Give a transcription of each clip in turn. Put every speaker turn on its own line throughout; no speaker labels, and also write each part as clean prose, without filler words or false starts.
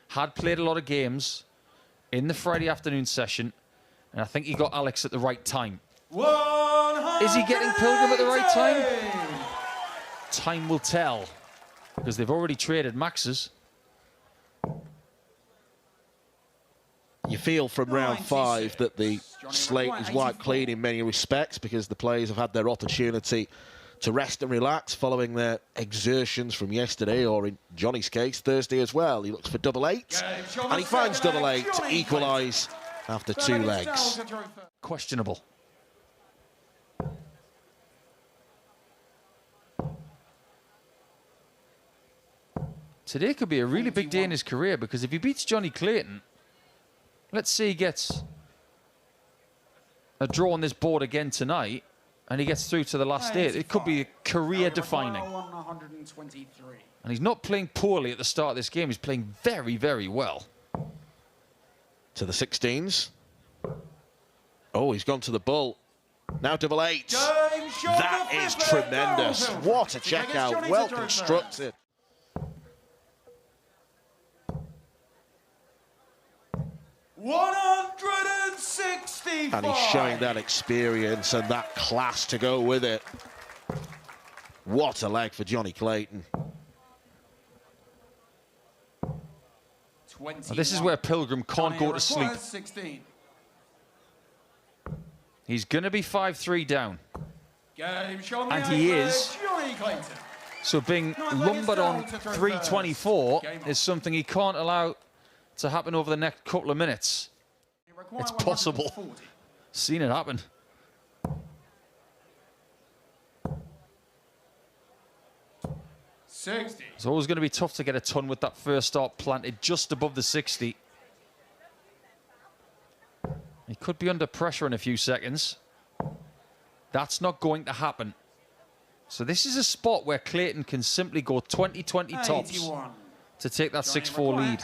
had played a lot of games in the Friday afternoon session, and I think he got Alex at the right time. Is he getting Pilgrim at the right time? Time will tell, because they've already traded maxes.
You feel from round 5 that the slate is wiped clean in many respects, because the players have had their opportunity to rest and relax following their exertions from yesterday, or in Johnny's case, Thursday as well. He looks for double 8, and he finds double 8 to equalise after 2 legs.
Questionable. Today could be a really big day in his career, because if he beats Johnny Clayton, let's say he gets a draw on this board again tonight, and he gets through to the last 8, it could be career-defining. And he's not playing poorly at the start of this game. He's playing very, very well.
To the 16s. Oh, he's gone to the bull. Now double 8. That is tremendous. What a checkout. Well constructed.
$165.
And he's showing that experience and that class to go with it. What a leg for Johnny Clayton.
Now, this is where Pilgrim can't go to sleep. He's going to be 5-3 down. And he is. So being lumbered on 324 is something he can't allow to happen over the next couple of minutes. It's possible. Seen it happen. It's always going to be tough to get a ton with that first start planted just above the 60. He could be under pressure in a few seconds. That's not going to happen. So this is a spot where Clayton can simply go 20-20 tops to take that 6-4 lead.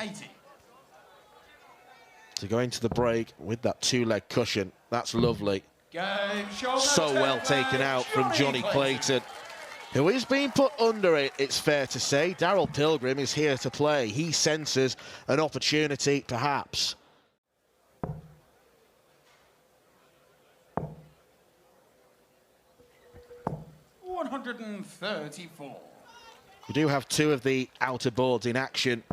To go into the break with that 2-leg cushion. That's lovely. So well taken out from Johnny Clayton, who is being put under it, it's fair to say. Daryl Pilgrim is here to play. He senses an opportunity, perhaps.
$134.
We do have 2 of the outer boards in action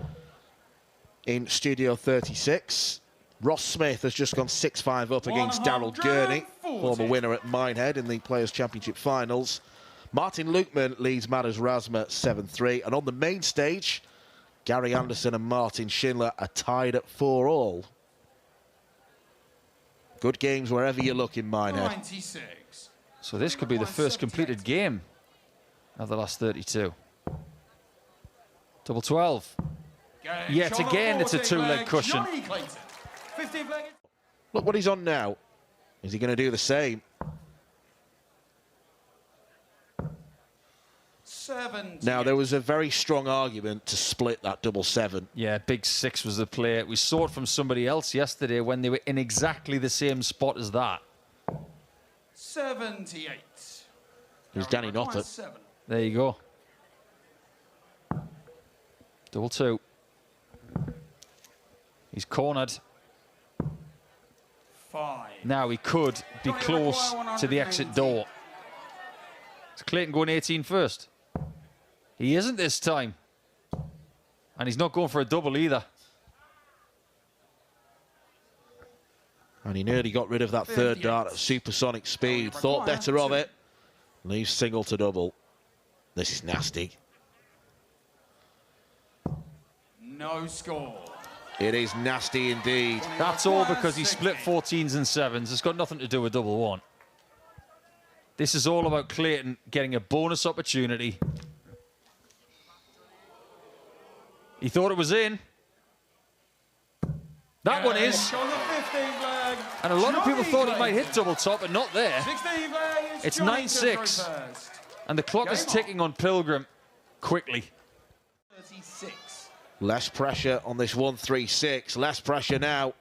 in Studio 36. Ross Smith has just gone 6-5 up against Daryl Gurney, former winner at Minehead in the Players' Championship Finals. Martin Lukeman leads Matters Rasma 7-3. And on the main stage, Gary Anderson and Martin Schindler are tied at 4-all. Good games wherever you look in Minehead.
96.
So this could be the first completed game of the last 32. Double 12. Yet again, it's a 2-leg cushion.
Look what he's on now. Is he going to do the same?
7.
Now, there was a very strong argument to split that double 7.
Yeah, big 6 was the play. We saw it from somebody else yesterday when they were in exactly the same spot as that.
78.
Here's Danny Noppert.
There you go. Double 2. He's cornered.
5.
Now he could be close to the exit door. Is Clayton going 18 first? He isn't this time. And he's not going for a double either.
And he nearly got rid of that third dart at supersonic speed. Thought better of it. Leaves single to double. This is nasty.
No score.
It is nasty indeed.
That's all because he split 14s and 7s. It's got nothing to do with double 1. This is all about Clayton getting a bonus opportunity. He thought it was in. That one is. And a lot of people thought he might hit double top, but not there. It's 9-6. And the clock is ticking on Pilgrim quickly.
36.
Less pressure on this 1-3-6. Less pressure now.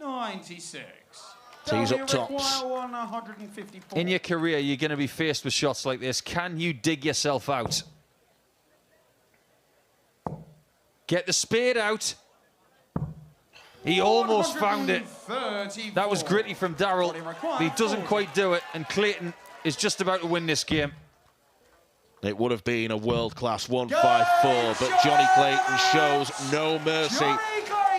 96.
So he's up tops.
In your career, you're going to be faced with shots like this. Can you dig yourself out? Get the spade out. He almost found it. That was gritty from Darrell. He doesn't quite do it, and Clayton is just about to win this game.
It would have been a world-class 1-5-4, but Johnny Clayton shows no mercy.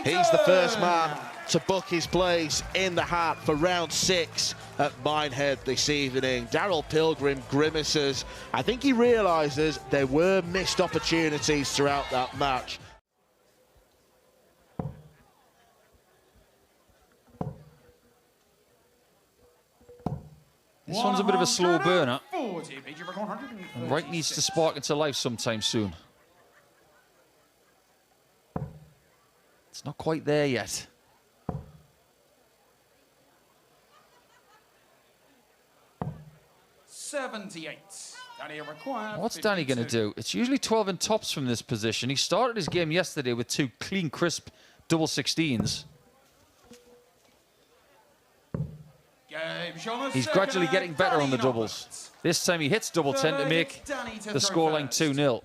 He's the first man to book his place in the hat for round 6 at Minehead this evening. Darrell Pilgrim grimaces. I think he realises there were missed opportunities throughout that match.
This one's a bit of a slow burner. And Wright needs to spark into life sometime soon. It's not quite there yet. What's Danny going to do? It's usually 12 and tops from this position. He started his game yesterday with 2 clean, crisp double 16s. He's gradually getting better on the doubles. This time he hits double 10 to make the scoreline 2-0.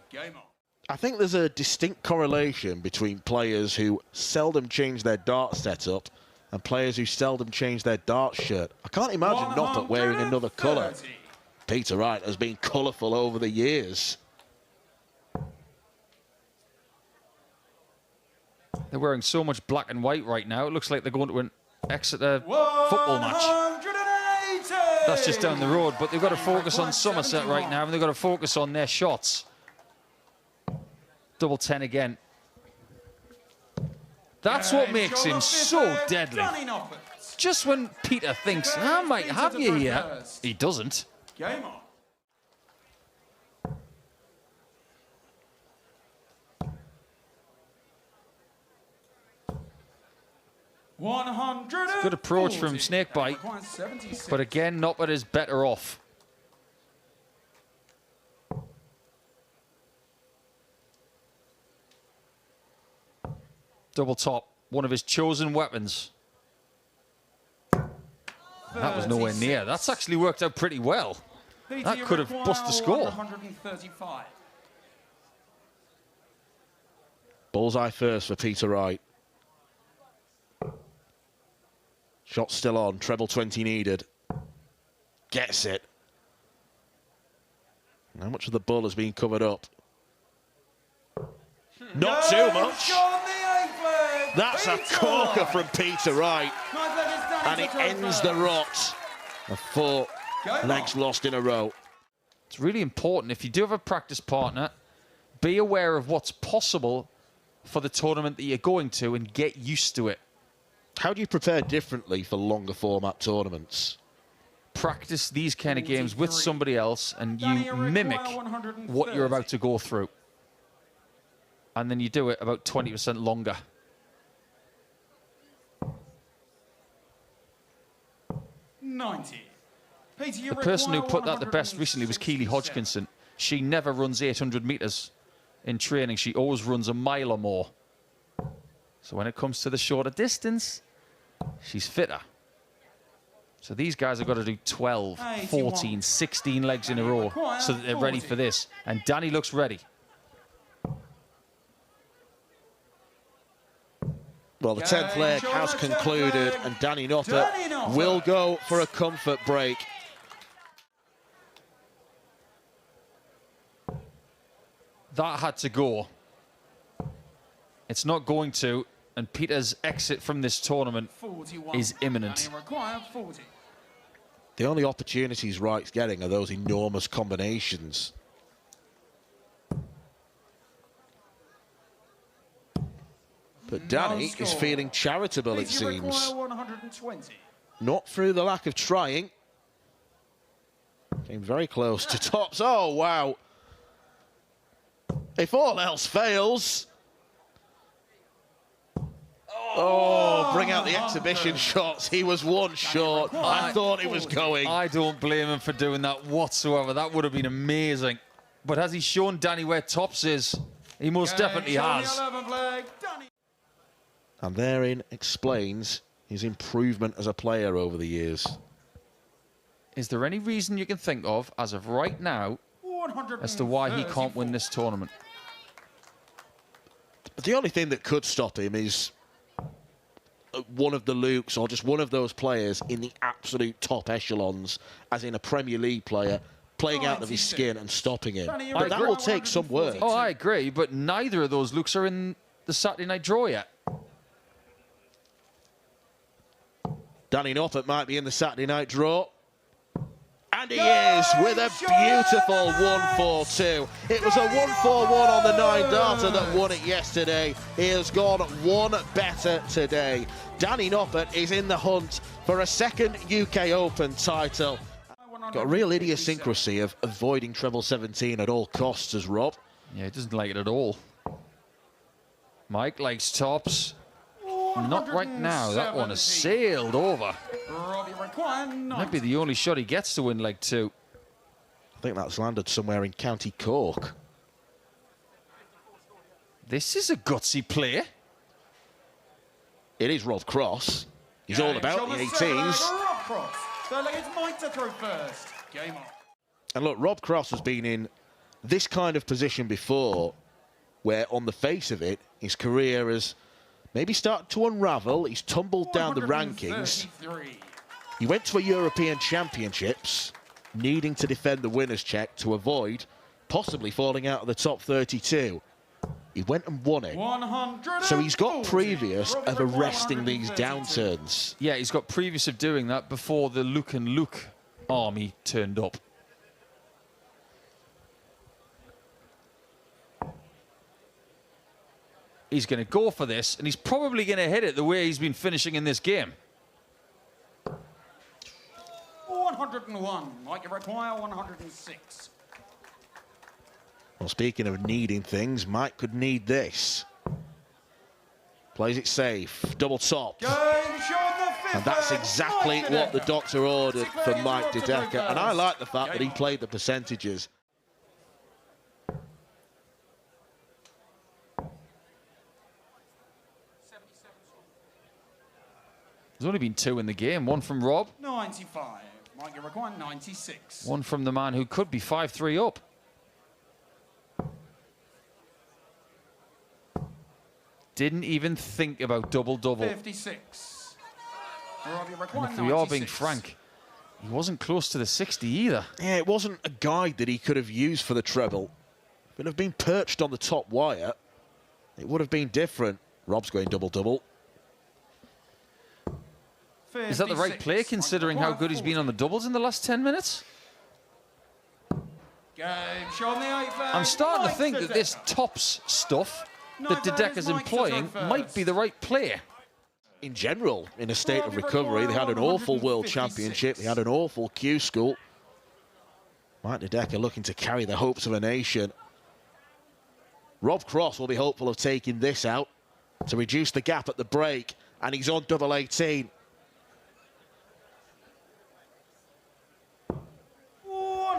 I think there's a distinct correlation between players who seldom change their dart setup and players who seldom change their dart shirt. I can't imagine Noppert wearing another colour. Peter Wright has been colourful over the years.
They're wearing so much black and white right now. It looks like they're going to an Exeter football match. That's just down the road, but they've got to focus on Somerset right now, and they've got to focus on their shots. Double 10 again. That's what makes him so deadly. Just when Peter thinks, I might have you here, he doesn't.
Game on.
Good approach from Snakebite, but again, Noppert is better off. Double top, one of his chosen weapons. That was nowhere near. That's actually worked out pretty well. That could have bust the score.
Bullseye first for Peter Wright. Shot still on, treble 20 needed. Gets it. How much of the ball has been covered up? Not too much. That's a corker from Peter Wright. And it ends the rot of 4 legs lost in a row.
It's really important, if you do have a practice partner, be aware of what's possible for the tournament that you're going to and get used to it.
How do you prepare differently for longer format tournaments?
Practice these kind of games with somebody else and you mimic what you're about to go through. And then you do it about 20% longer. The person who put that the best recently was Keely Hodgkinson. She never runs 800 metres in training. She always runs a mile or more. So when it comes to the shorter distance, she's fitter. So these guys have got to do 12, 14, 16 legs in a row so that they're ready for this. And Danny looks ready.
Well, the 10th leg has concluded, and Danny Noppert will go for a comfort break.
That had to go. It's not going to, and Peter's exit from this tournament is imminent.
The only opportunities Wright's getting are those enormous combinations. But Danny is feeling charitable, it seems. Not through the lack of trying. Came very close to tops. Oh, wow. If all else fails... Oh, bring out the exhibition shots. He was one short. I thought he was going.
I don't blame him for doing that whatsoever. That would have been amazing. But has he shown Danny where tops is? He most definitely has.
And therein explains his improvement as a player over the years.
Is there any reason you can think of, as of right now, as to why he can't win this tournament?
The only thing that could stop him is one of the Lukes or just one of those players in the absolute top echelons, as in a Premier League player, playing out of his skin and stopping him. But that will take some work.
Oh, I agree, but neither of those Lukes are in the Saturday night draw yet.
Danny Noppert might be in the Saturday night draw. And he is with a beautiful 1-4-2. It was a 1-4-1 on the 9-darter that won it yesterday. He has gone one better today. Danny Noppert is in the hunt for a second UK Open title. Got a real idiosyncrasy of avoiding treble 17 at all costs as Rob.
Yeah, he doesn't like it at all. Mike likes tops. Not right now. That one has sailed over. Might be the only shot he gets to win leg 2.
I think that's landed somewhere in County Cork.
This is a gutsy play.
It is Rob Cross. He's all about the 18s. And look, Rob Cross has been in this kind of position before, where on the face of it, his career has maybe started to unravel. He's tumbled down the rankings. He went to a European Championships, needing to defend the winner's check to avoid possibly falling out of the top 32. He went and won it. So he's got previous of arresting these downturns.
Yeah, he's got previous of doing that before the Luke and Luke army turned up. He's going to go for this, and he's probably going to hit it the way he's been finishing in this game.
101. Like you require 106.
Well, speaking of needing things, Mike could need this. Plays it safe. Double top. And that's exactly what the doctor ordered for Mike De Decker. And I like the fact that he played the percentages.
There's only been 2 in the game. One from Rob.
95. Mike, you require 96.
One from the man who could be 5-3 up. Didn't even think about double-double.
56. Rob, you require 96.
If we are being frank, he wasn't close to the 60 either.
Yeah, it wasn't a guide that he could have used for the treble. If it had been perched on the top wire, it would have been different. Rob's going double-double.
Is that the right play, considering how good he's been on the doubles in the last 10 minutes? I'm starting to think that this tops stuff that De Decker's employing might be the right play.
In general, in a state of recovery, they had an awful World Championship, they had an awful Q School. Mike De Decker looking to carry the hopes of a nation. Rob Cross will be hopeful of taking this out to reduce the gap at the break, and he's on double 18.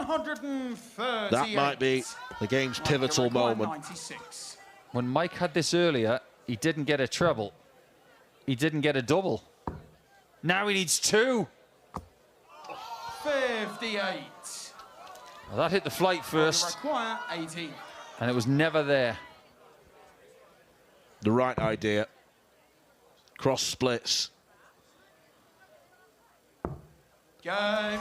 138.
That might be the game's pivotal moment.
96.
When Mike had this earlier, he didn't get a treble. He didn't get a double. Now he needs 2.
58.
Well, that hit the flight first,
Require 18.
and it was never there.
The right idea. Cross splits. And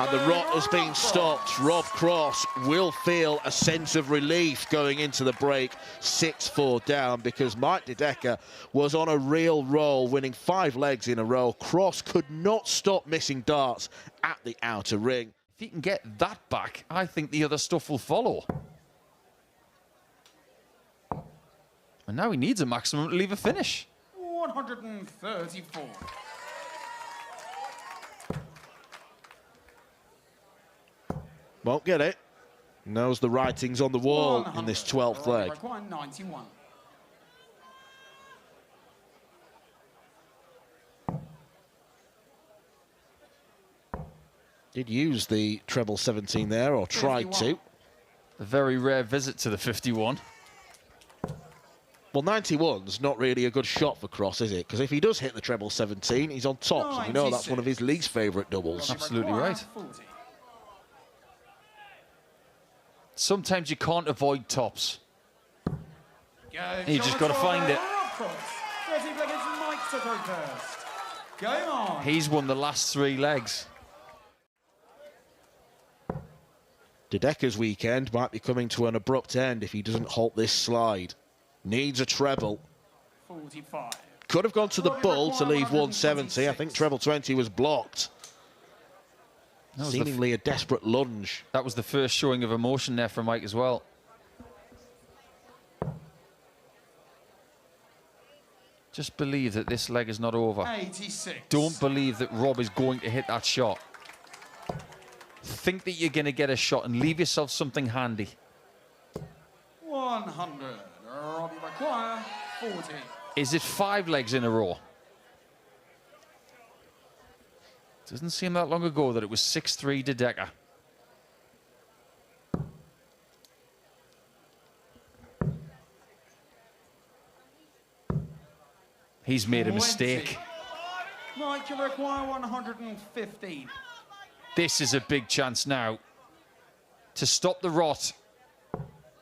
the rot has been stopped. Rob Cross will feel a sense of relief going into the break. 6-4 down, because Mike De Decker was on a real roll, winning 5 legs in a row. Cross could not stop missing darts at the outer ring.
If he can get that back, I think the other stuff will follow. And now he needs a maximum to leave a finish.
134.
Won't get it. Knows the writing's on the wall in this 12th leg.
91.
Did use the treble 17 there, or tried
51.
to.
A very rare visit to the 51.
Well, 91's not really a good shot for Cross, is it? Because if he does hit the treble 17, he's on top. So we know that's one of his least favourite doubles.
Absolutely right.
40.
Sometimes you can't avoid tops. You just got to find it.
Game on.
He's won the last 3 legs.
De Decker's weekend might be coming to an abrupt end if he doesn't halt this slide. Needs a treble.
45.
Could have gone to the bull to leave 170. I think treble 20 was blocked. Seemingly a desperate lunge.
That was the first showing of emotion there from Mike as well. Just believe that this leg is not over.
86.
Don't believe that Rob is going to hit that shot. Think that you're going to get a shot and leave yourself something handy.
100. Robbie require 40.
Is it 5 legs in a row? Doesn't seem that long ago that it was 6-3 De Decker. He's made a mistake.
Mike, you require 115.
This is a big chance now to stop the rot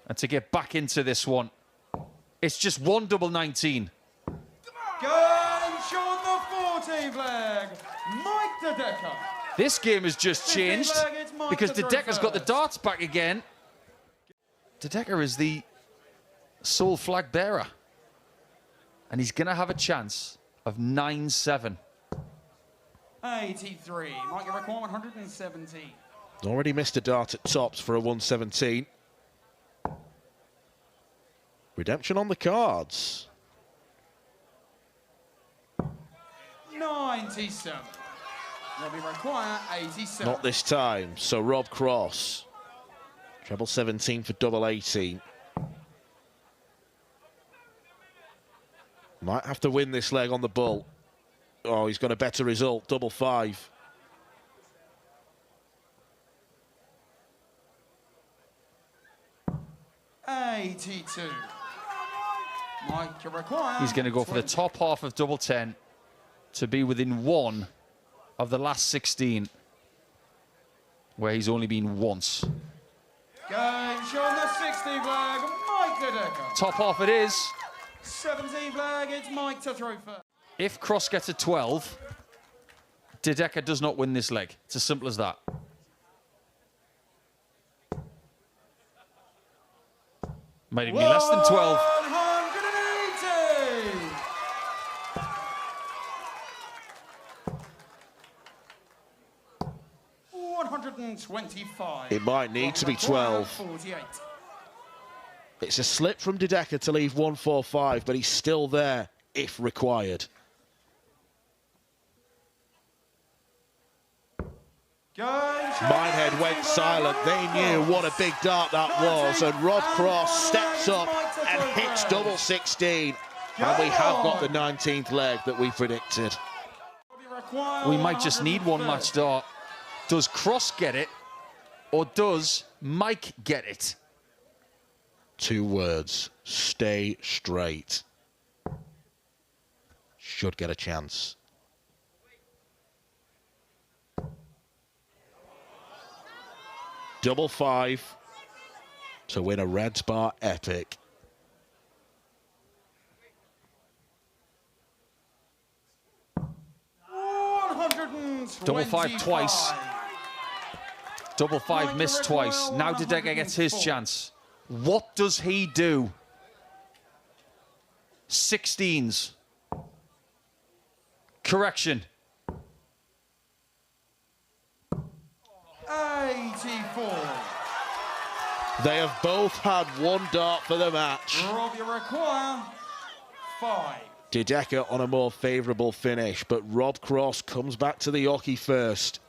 and to get back into this one. It's just 1 double 19.
Going short the 14th leg. Mike De Decker.
This game has just changed because De Decker's got the darts back again. De Decker is the sole flag bearer. And he's going to have a chance of 9-7.
83. Mike, you require 117.
Already missed a dart at tops for a 117. Redemption on the cards.
97. Robbie require 87.
Not this time. So Rob Cross. Treble 17 for double 18. Might have to win this leg on the bull. Oh, he's got a better result. Double 5.
$82. Mike, you require.
He's going to go for the top half of double 10 to be within 1 of the last 16, where he's only been once.
Game showing the 60 flag. Mike De Decker.
Top half it is.
17 flag. It's Mike to throw first.
If Cross gets a 12, De Decker does not win this leg. It's as simple as that. Might even be less than 12.
180. 125.
It might need to be 12.
48.
It's a slip from De Decker to leave 145, but he's still there if required. Minehead went silent. They knew what a big dart that was, and Rob Cross steps up and hits double 16. And we have got the 19th leg that we predicted.
We might just need one match dart. Does Cross get it, or does Mike get it?
2 words: stay straight. Should get a chance. Double 5 to win a Reds Bar Epic.
Double 5 twice. Double 5 missed twice. Now De Decker gets his chance. What does he do? 16s. Correction.
84.
They have both had 1 dart for the match.
Rob, you require 5.
De Decker on a more favourable finish, but Rob Cross comes back to the hockey first.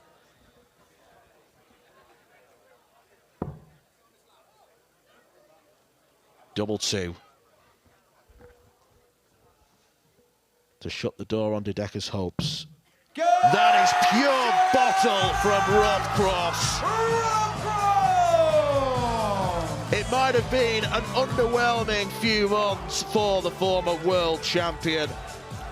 Double 2. To shut the door on De Decker's hopes.
Go!
That is pure bottle from Rob Cross. It might have been an underwhelming few months for the former world champion,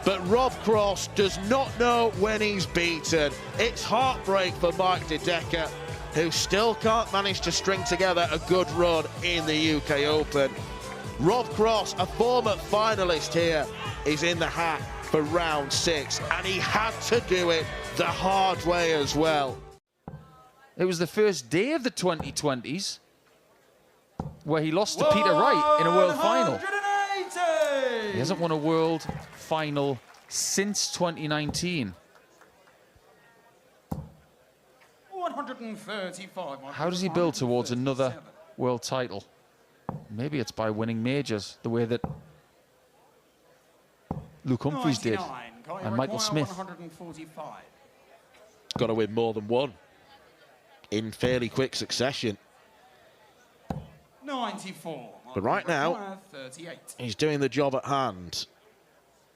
but Rob Cross does not know when he's beaten. It's heartbreak for Mike De Decker, who still can't manage to string together a good run in the UK Open. Rob Cross, a former finalist here, is in the hat for round 6, and he had to do it the hard way as well.
It was the first day of the 2020s where he lost to Peter Wright in a world final.
180!
He hasn't won a world final since 2019.
135.
How does he build towards another world title? Maybe it's by winning majors, the way that Luke Humphries did, and Michael Smith.
145.
Got to win more than one in fairly quick succession.
94.
But right now,
38.
he's doing the job at hand.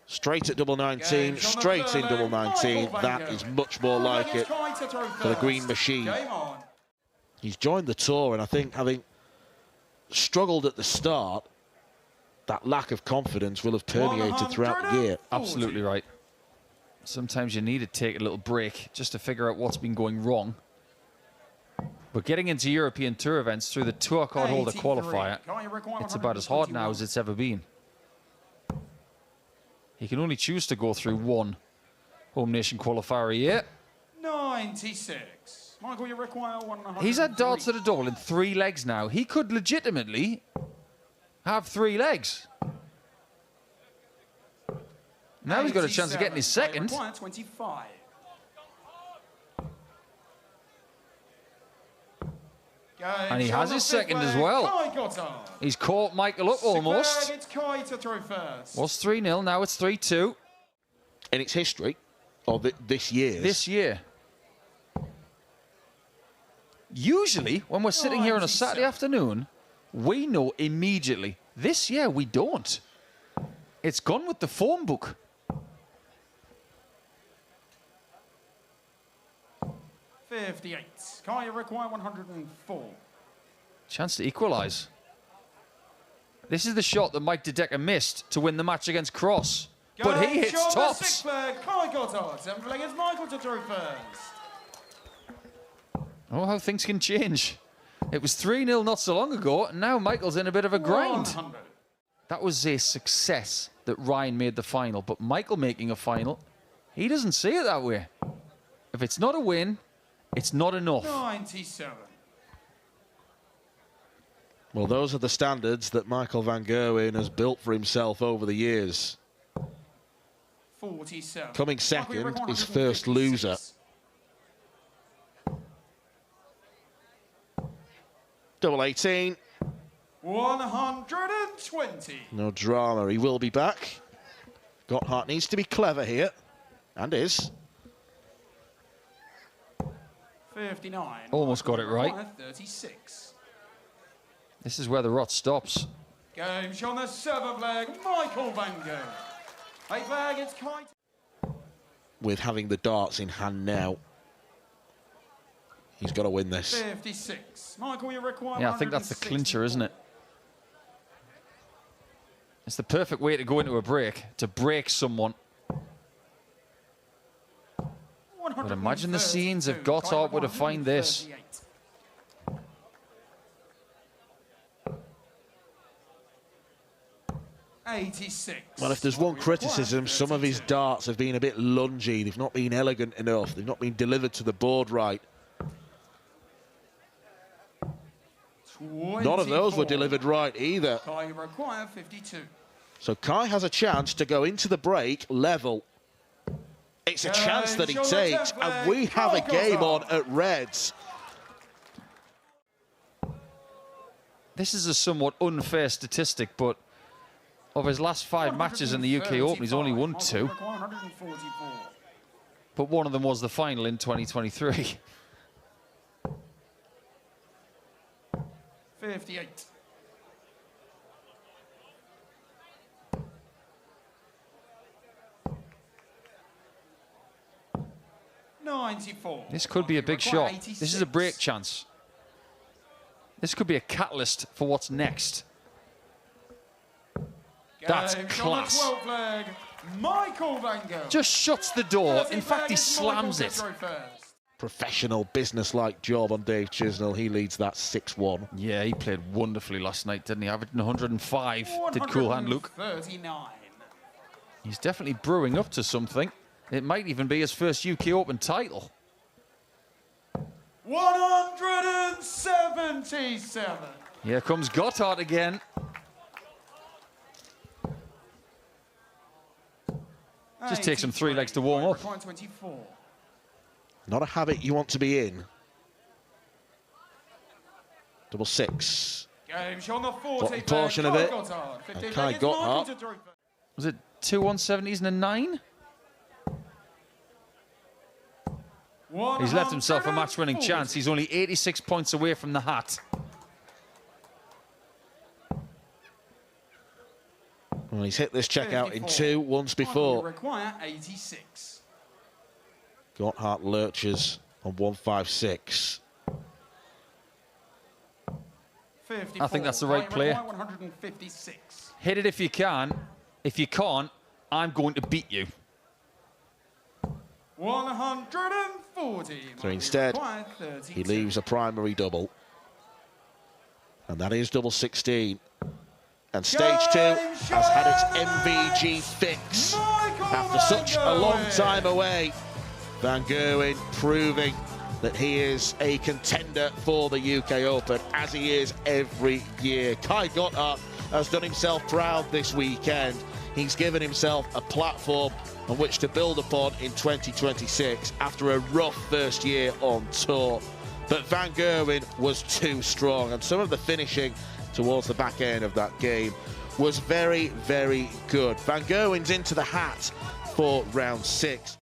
Straight at double 19, straight in double 19. That is much more like it for the Green Machine. He's joined the tour, and I think having struggled at the start, that lack of confidence will have permeated throughout the year.
Absolutely right. Sometimes you need to take a little break just to figure out what's been going wrong. But getting into European Tour events through the Tour Card Holder qualifier, it's about as hard now as it's ever been. He can only choose to go through one Home Nation qualifier a year.
96. Michael, you require 100.
He's had darts at a double in 3 legs now. He could legitimately have 3 legs. Now he's got a chance of getting his second.
25.
And he has his second as well. He's caught Michael up almost.
It's Kai to throw first.
Was 3-0, now it's 3-2.
In its history, or this year's.
This year. Usually, when we're sitting here on a Saturday afternoon, we know immediately. This year, we don't. It's gone with the form book.
$58. Kai, you require 104.
Chance to equalise. This is the shot that Mike De Decker missed to win the match against Cross. But he hits tops.
Kai Gotthardt. 7th flag is Michael to throw first.
Oh, how things can change. It was 3-0 not so long ago, and now Michael's in a bit of a grind.
100.
That was a success that Ryan made the final, but Michael making a final, he doesn't see it that way. If it's not a win, it's not enough.
97.
Well, those are the standards that Michael van Gerwen has built for himself over the years.
47.
Coming second is first loser. Double 18.
120.
No drama. He will be back. Gotthardt needs to be clever here, and is.
59.
Almost got it right.
36.
This is where the rot stops.
Game on the 7th flag, Michael van Gerwen. 8th flag, it's Kai.
With having the darts in hand now, he's got to win this.
56. Michael, you require.
Yeah, I think that's the clincher, isn't it? It's the perfect way to go into a break, to break someone. But imagine the scenes if Gotthardt would have found this.
86.
Well, if there's one criticism, some of his darts have been a bit lungy. They've not been elegant enough. They've not been delivered to the board right.
24.
None of those were delivered right either.
Kai require 52.
So Kai has a chance to go into the break level. It's a chance that he takes, and we have a game on at Reds.
This is a somewhat unfair statistic, but of his last 5 matches in the UK Open, he's only won 2. But one of them was the final in 2023.
58. $94.
This could be a big shot. This is a break chance. This could be a catalyst for what's next. That's class.
Michael van Gerwen.
Just shuts the door. In fact, he slams it.
professional, business-like job on Dave Chisnell. He leads that 6-1.
Yeah, he played wonderfully last night, didn't he? Averaging 105, did Cool Hand Luke.
39.
He's definitely brewing up to something. It might even be his first UK Open title.
177.
Here comes Gotthardt again. Just takes him 3 legs to warm up.
24.
Not a habit you want to be in. Double six.
Game show on the 40.
Bottom portion of it. And Kai Gotthardt.
Was it 2 170s and a 9? He's left himself a match-winning chance. He's only 86 points away from the hat.
Well, he's hit this checkout in 2 once before.
Require 86.
Gotthardt lurches on 156.
54.
I think that's the right play.
156.
Hit it if you can. If you can't, I'm going to beat you.
140.
So instead, he leaves a primary double. And that is double 16. And stage 2 has had its MVG fix. After such a long time away, Van Gerwen proving that he is a contender for the UK Open, as he is every year. Kai Gotthardt has done himself proud this weekend. He's given himself a platform on which to build upon in 2026 after a rough first year on tour. But Van Gerwen was too strong, and some of the finishing towards the back end of that game was very, very good. Van Gerwen's into the hat for round 6.